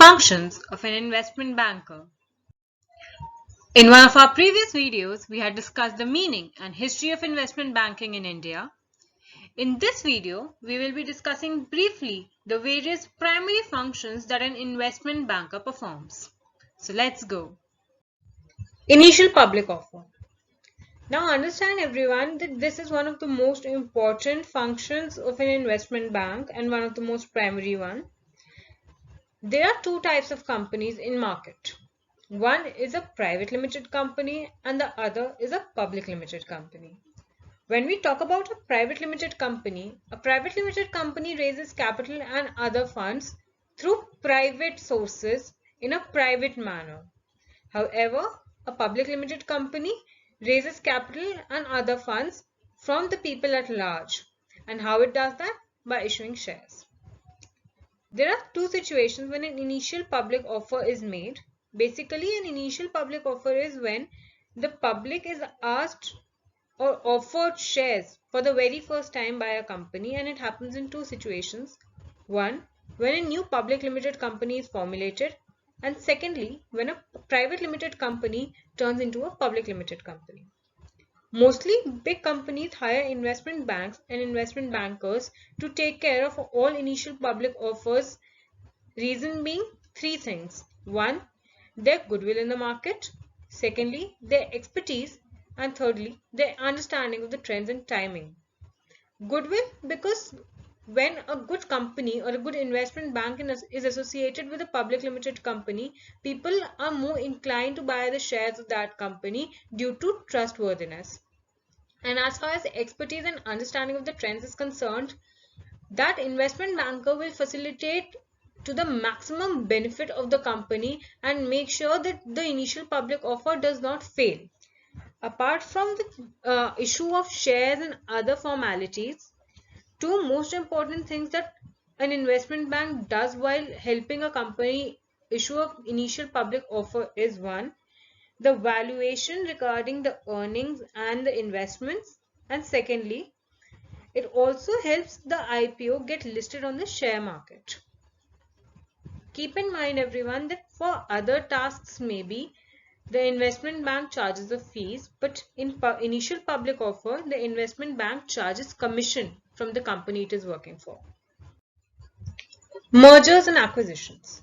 Functions of an investment banker. In one of our previous videos, we had discussed the meaning and history of investment banking in India. In this video, we will be discussing briefly the various primary functions that an investment banker performs. So let's go. Initial public offer. Now understand everyone that this is one of the most important functions of an investment bank and one of the most primary one. There are two types of companies in market. One is a private limited company and the other is a public limited company. When we talk about a private limited company raises capital and other funds through private sources in a private manner. However, a public limited company raises capital and other funds from the people at large. And how it does that? By issuing shares. There are two situations when an initial public offer is made. Basically, an initial public offer is when the public is asked or offered shares for the very first time by a company, and it happens in two situations. One, when a new public limited company is formulated, and secondly, when a private limited company turns into a public limited company. Mostly big companies hire investment banks and investment bankers to take care of all initial public offers. Reason being three things. One, their goodwill in the market. Secondly, their expertise. And thirdly, their understanding of the trends and timing. Goodwill, because when a good company or a good investment bank is associated with a public limited company, people are more inclined to buy the shares of that company due to trustworthiness. And as far as expertise and understanding of the trends is concerned, that investment banker will facilitate to the maximum benefit of the company and make sure that the initial public offer does not fail. Apart from the issue of shares and other formalities, two most important things that an investment bank does while helping a company issue an initial public offer is one, the valuation regarding the earnings and the investments, and secondly, it also helps the IPO get listed on the share market. Keep in mind everyone that for other tasks maybe the investment bank charges the fees, but in initial public offer, the investment bank charges commission from the company it is working for. Mergers and acquisitions.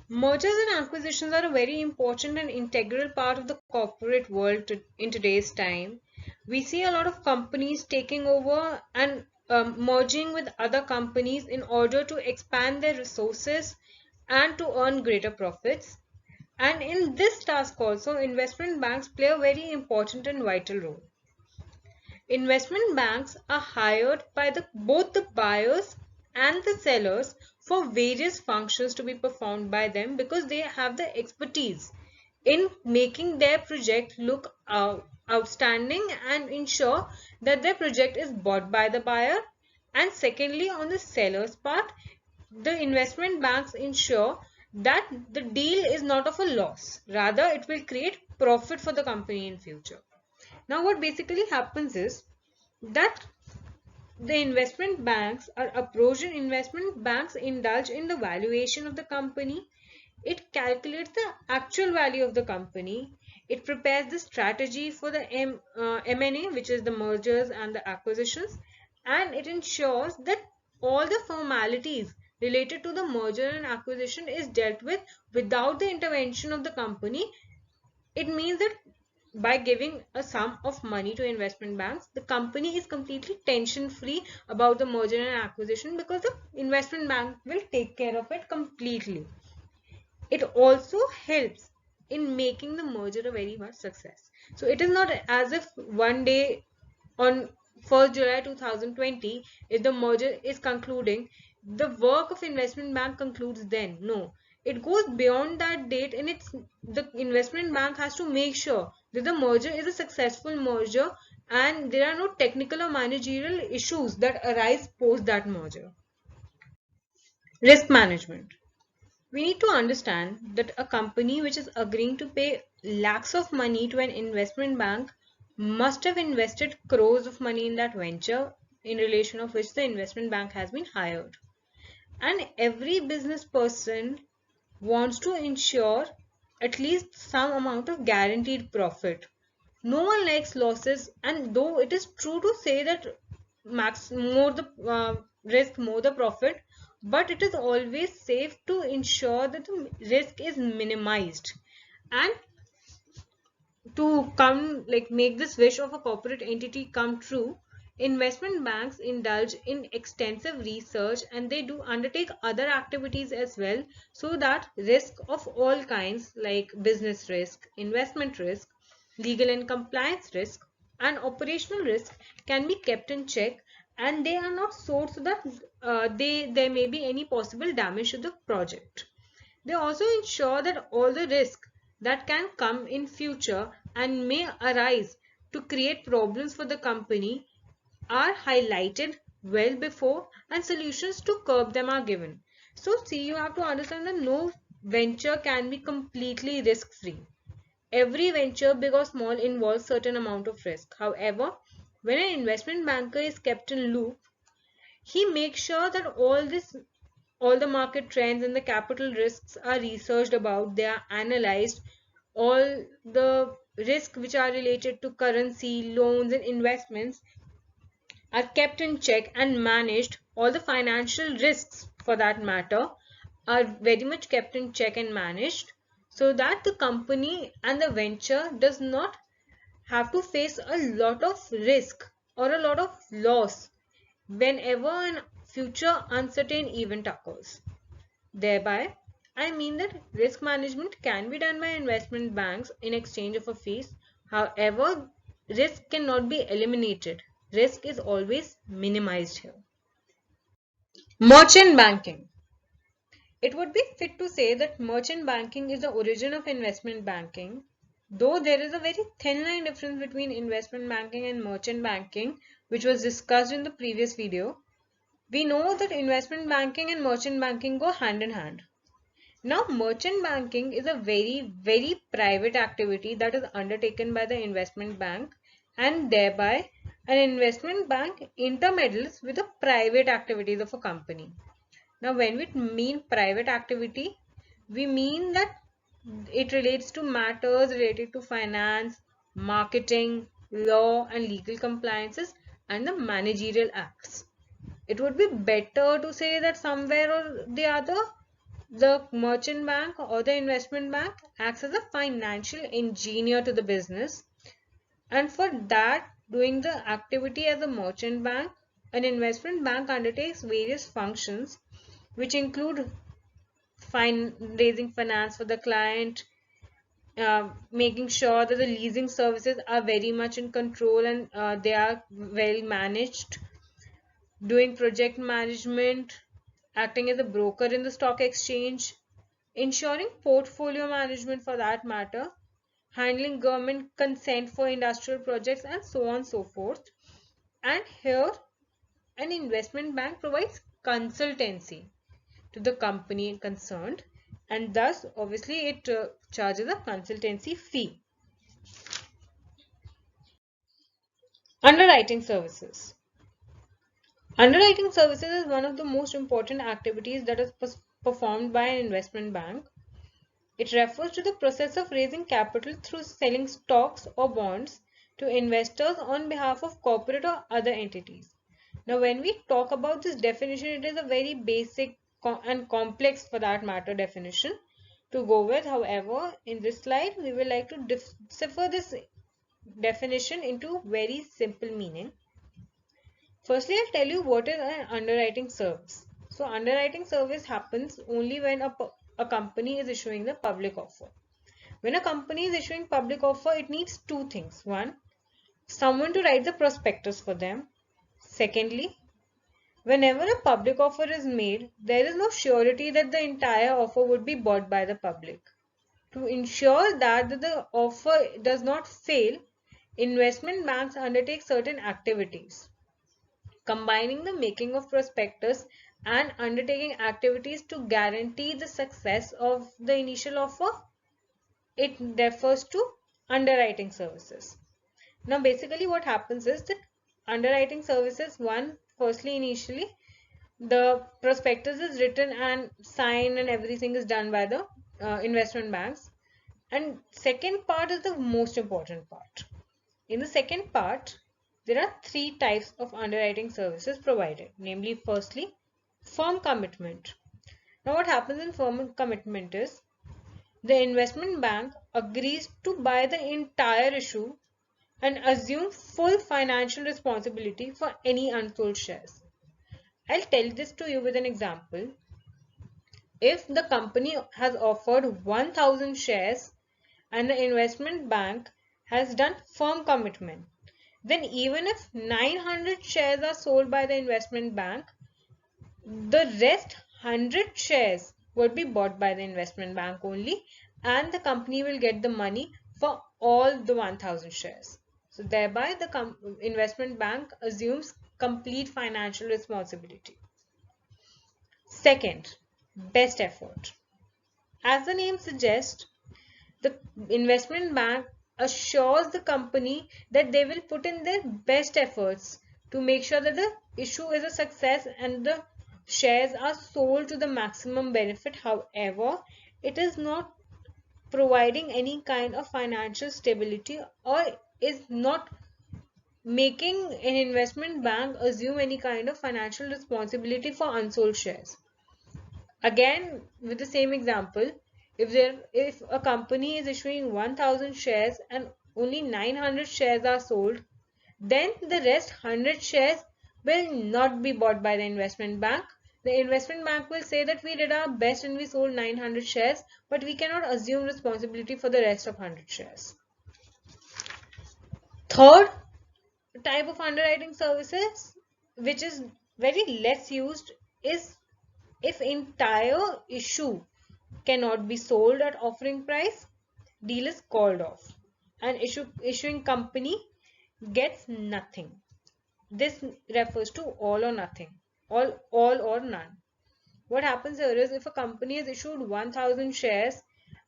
Mergers and acquisitions are a very important and integral part of the corporate world in today's time. We see a lot of companies taking over and merging with other companies in order to expand their resources and to earn greater profits. And in this task also, investment banks play a very important and vital role. Investment banks are hired by both the buyers and the sellers for various functions to be performed by them because they have the expertise in making their project look outstanding and ensure that their project is bought by the buyer. And secondly, on the seller's part, the investment banks ensure that the deal is not of a loss. Rather, it will create profit for the company in future. Now, what basically happens is that the investment banks are approached and investment banks indulge in the valuation of the company. It calculates the actual value of the company. It prepares the strategy for the M&A, which is the mergers and the acquisitions, and it ensures that all the formalities related to the merger and acquisition is dealt with without the intervention of the company. It means that by giving a sum of money to investment banks, the company is completely tension free about the merger and acquisition because the investment bank will take care of it completely. It also helps in making the merger a very much success. So it is not as if one day on 1st July 2020, if the merger is concluding, the work of investment bank concludes then. No, it goes beyond that date, and the investment bank has to make sure that the merger is a successful merger and there are no technical or managerial issues that arise post that merger. Risk management. We need to understand that a company which is agreeing to pay lakhs of money to an investment bank must have invested crores of money in that venture in relation of which the investment bank has been hired. And every business person wants to ensure at least some amount of guaranteed profit. No one likes losses, and though it is true to say that more the risk, more the profit, but it is always safe to ensure that the risk is minimized. And to come make this wish of a corporate entity come true, investment banks indulge in extensive research and they do undertake other activities as well, so that risk of all kinds like business risk, investment risk, legal and compliance risk, and operational risk can be kept in check, and they are not sold so that there may be any possible damage to the project. They also ensure that all the risk that can come in future and may arise to create problems for the company are highlighted well before, and solutions to curb them are given. So see, you have to understand that no venture can be completely risk free. Every venture, big or small, involves certain amount of risk. However, when an investment banker is kept in loop, he makes sure that all the market trends and the capital risks are researched about, they are analyzed, all the risks which are related to currency, loans and investments are kept in check and managed. All the financial risks for that matter are very much kept in check and managed, so that the company and the venture does not have to face a lot of risk or a lot of loss whenever a future uncertain event occurs. Thereby, I mean that risk management can be done by investment banks in exchange of a fees. However, risk cannot be eliminated. Risk is always minimized here. Merchant banking. It would be fit to say that merchant banking is the origin of investment banking, though there is a very thin line difference between investment banking and merchant banking, which was discussed in the previous video. We know that investment banking and merchant banking go hand in hand. Now, merchant banking is a very private activity that is undertaken by the investment bank, and thereby an investment bank intermeddles with the private activities of a company. Now, when we mean private activity, we mean that it relates to matters related to finance, marketing, law and legal compliances, and the managerial acts. It would be better to say that somewhere or the other, the merchant bank or the investment bank acts as a financial engineer to the business, and for that, doing the activity as a merchant bank, an investment bank undertakes various functions which include raising finance for the client, making sure that the leasing services are very much in control and they are well managed, doing project management, acting as a broker in the stock exchange, ensuring portfolio management for that matter, handling government consent for industrial projects, and so on and so forth. And here, an investment bank provides consultancy to the company concerned, and thus obviously it charges a consultancy fee. Underwriting services. Underwriting services is one of the most important activities that is performed by an investment bank. It refers to the process of raising capital through selling stocks or bonds to investors on behalf of corporate or other entities. Now, when we talk about this definition, it is a very basic and complex for that matter definition to go with. However, in this slide, we will like to decipher this definition into very simple meaning. Firstly, I'll tell you what is an underwriting service. So, underwriting service happens only when a company is issuing the public offer. When a company is issuing public offer, it needs two things. One, someone to write the prospectus for them. Secondly, whenever a public offer is made, there is no surety that the entire offer would be bought by the public. To ensure that the offer does not fail, investment banks undertake certain activities, combining the making of prospectus and undertaking activities to guarantee the success of the initial offer. It refers to underwriting services. Now, basically what happens is that underwriting services, firstly initially, the prospectus is written and signed and everything is done by the investment banks. And second part is the most important part. In the second part, there are three types of underwriting services provided, namely, firstly, firm commitment. Now, what happens in firm commitment is the investment bank agrees to buy the entire issue and assume full financial responsibility for any unsold shares. I'll tell this to you with an example. If the company has offered 1000 shares and the investment bank has done firm commitment, then even if 900 shares are sold by the investment bank, the rest 100 shares would be bought by the investment bank only, and the company will get the money for all the 1000 shares. So thereby the investment bank assumes complete financial responsibility. Second, best effort. As the name suggests, the investment bank assures the company that they will put in their best efforts to make sure that the issue is a success and the shares are sold to the maximum benefit. However, it is not providing any kind of financial stability or is not making an investment bank assume any kind of financial responsibility for unsold shares. Again, with the same example, if a company is issuing 1000 shares and only 900 shares are sold, then the rest 100 shares will not be bought by the investment bank. The investment bank will say that we did our best and we sold 900 shares, but we cannot assume responsibility for the rest of 100 shares. Third type of underwriting services, which is very less used, is if entire issue cannot be sold at offering price, deal is called off and issuing company gets nothing. This refers to all or nothing, all or none. What happens here is if a company has issued 1000 shares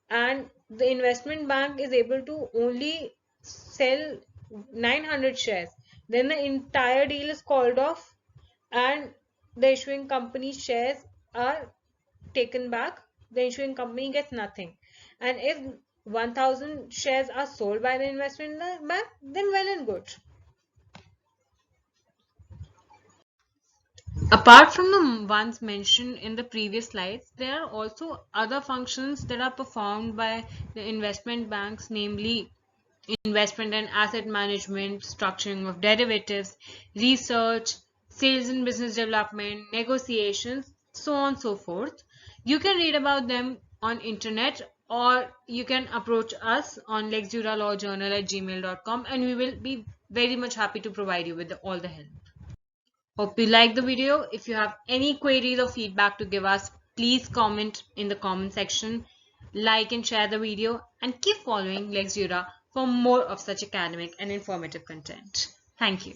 and the investment bank is able to only sell 900 shares, then the entire deal is called off and the issuing company's shares are taken back. The issuing company gets nothing. And if 1000 shares are sold by the investment bank, then well and good. Apart from the ones mentioned in the previous slides, there are also other functions that are performed by the investment banks, namely investment and asset management, structuring of derivatives, research, sales and business development, negotiations, so on and so forth. You can read about them on internet or you can approach us on lexjuralawjournal@gmail.com and we will be very much happy to provide you with all the help. Hope you like the video. If you have any queries or feedback to give us, please comment in the comment section, like and share the video, and keep following Lex Jura for more of such academic and informative content. Thank you.